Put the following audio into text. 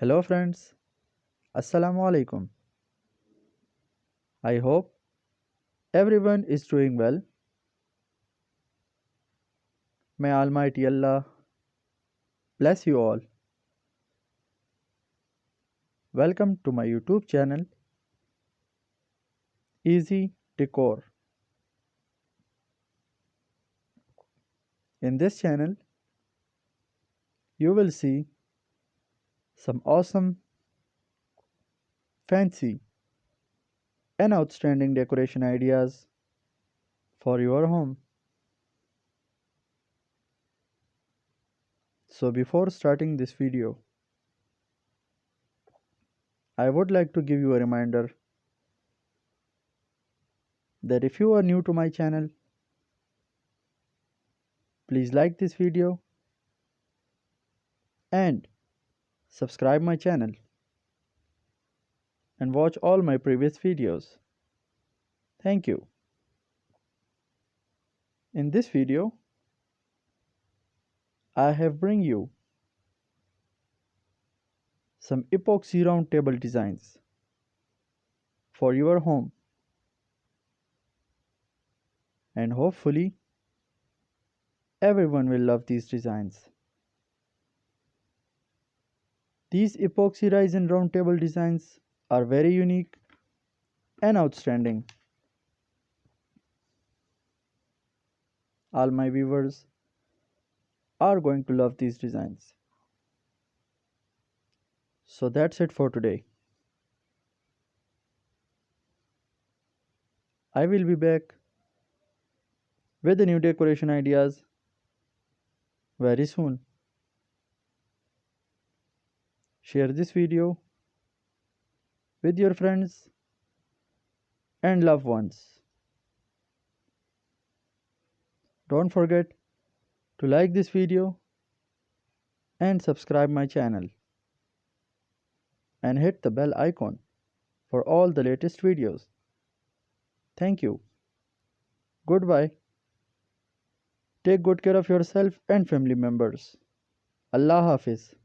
Hello friends, Assalamu alaikum. I hope everyone is doing well. May Almighty Allah bless you all. Welcome to my YouTube channel Easy Decor. In this channel, you will see some awesome, fancy, and outstanding decoration ideas for your home. So before starting this video, I would like to give you a reminder that if you are new to my channel, please like this video and subscribe my channel and watch all my previous videos. Thank you. In this video, I have bring you some epoxy round table designs for your home, and hopefully everyone will love these designs. These epoxy resin round table designs are very unique and outstanding. All my viewers are going to love these designs. So that's it for today. I will be back with the new decoration ideas very soon. Share this video with your friends and loved ones. Don't forget to like this video and subscribe my channel and hit the bell icon for all the latest videos. Thank you. Goodbye. Take good care of yourself and family members. Allah Hafiz.